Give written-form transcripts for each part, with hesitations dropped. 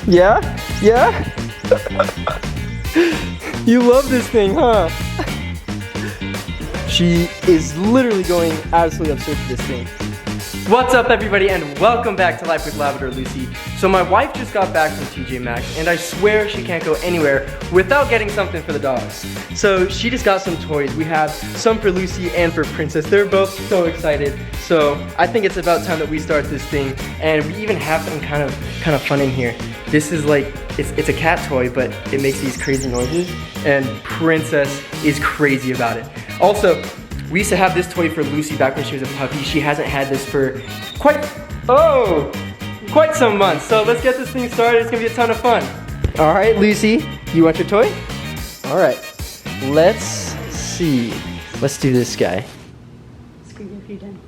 Yeah? Yeah? You love this thing, huh? She is literally going absolutely absurd for this thing. What's up, everybody, and welcome back to Life with Labrador Lucy. So my wife just got back from TJ Maxx, and I swear she can't go anywhere without getting something for the dogs. So she just got some toys. We have some for Lucy and for Princess. They're both so excited. So I think it's about time that we start this thing, and we even have some kind of fun in here. This is like, it's a cat toy, but it makes these crazy noises, and Princess is crazy about it. Also, we used to have this toy for Lucy back when she was a puppy. She hasn't had this for quite some months. So let's get this thing started. It's gonna be a ton of fun. All right, Lucy, you want your toy? All right, let's see. Let's do this guy. Scream if you're done.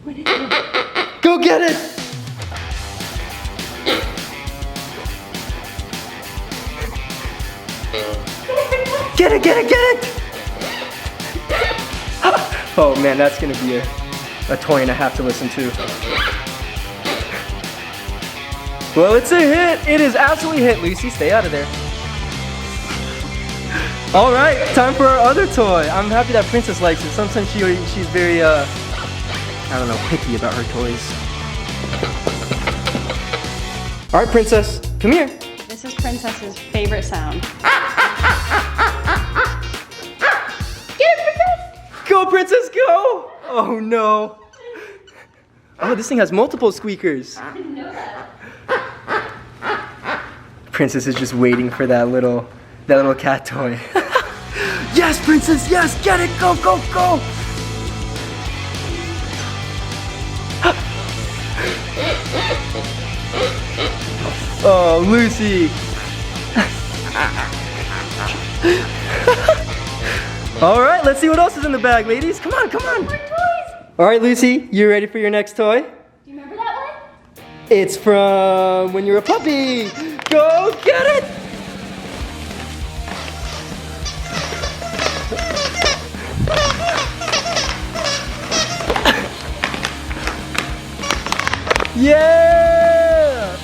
What is it? Go get it! Get it, get it, get it! Oh man, that's gonna be a toy and a half to listen to. Well, it's a hit. It is absolutely a hit. Lucy, stay out of there. All right, time for our other toy. I'm happy that Princess likes it. Sometimes she's very, I don't know, picky about her toys. All right, Princess, come here. This is Princess's favorite sound. Go, Princess, go! Oh no. Oh, this thing has multiple squeakers. I didn't know that. Princess is just waiting for that little cat toy. Yes, Princess, yes, get it, go, go, go! Oh, Lucy. All right, let's see what else is in the bag, ladies. Come on, come on. More toys. All right, Lucy, you ready for your next toy? Do you remember that one? It's from when you were a puppy. Go get it. Yeah!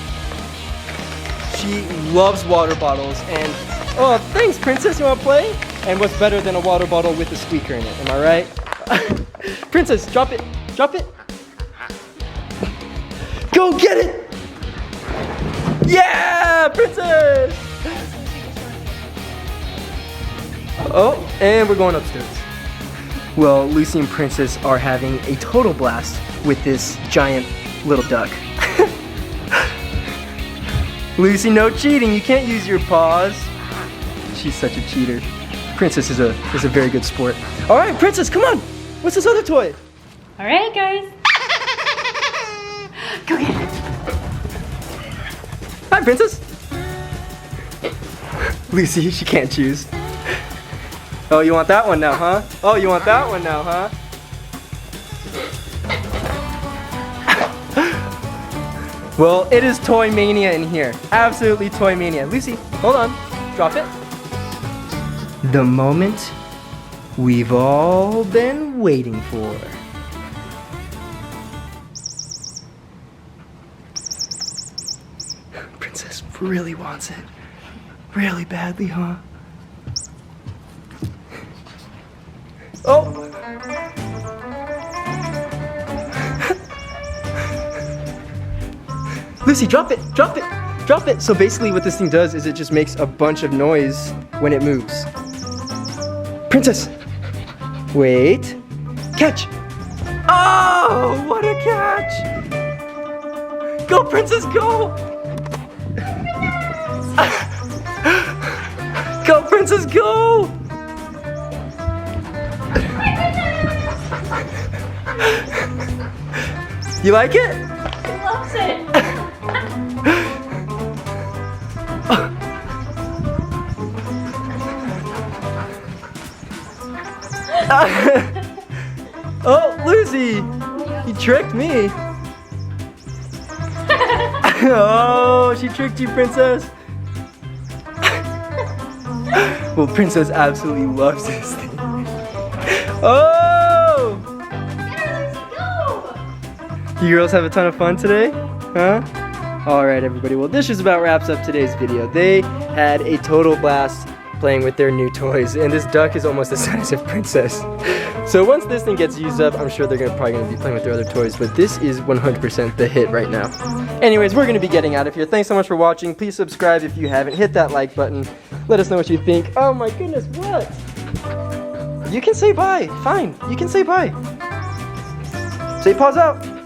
She loves water bottles, and oh, thanks, Princess. You want to play? And what's better than a water bottle with a squeaker in it? Am I right? Princess, drop it. Drop it. Go get it. Yeah, Princess. Oh, and we're going upstairs. Well, Lucy and Princess are having a total blast with this giant little duck. Lucy, no cheating. You can't use your paws. She's such a cheater. Princess is a very good sport. All right, Princess, come on. What's this other toy? All right, guys. Go get it. Hi, Princess. Lucy, she can't choose. Oh, you want that one now, huh? Oh, you want that one now, huh? Well, it is toy mania in here. Absolutely toy mania. Lucy, hold on. Drop it. The moment we've all been waiting for. Princess really wants it. Really badly, huh? Oh! Lucy, drop it! Drop it! Drop it! So basically what this thing does is it just makes a bunch of noise when it moves. Princess! Wait. Catch! Oh! What a catch! Go, Princess, go! Go, Princess, go! You like it? He loves it. Oh, Lucy! You tricked me. Oh, she tricked you, Princess. Well, Princess absolutely loves this thing. Oh! Go. You girls have a ton of fun today? Huh? Alright everybody, well this just about wraps up today's video. They had a total blast playing with their new toys, and this duck is almost the size of Princess. So once this thing gets used up, I'm sure they're probably gonna be playing with their other toys, but this is 100% the hit right now. Anyways, we're gonna be getting out of here. Thanks so much for watching. Please subscribe if you haven't. Hit that like button. Let us know what you think. Oh my goodness, what? You can say bye. Fine, you can say bye. Say pause out.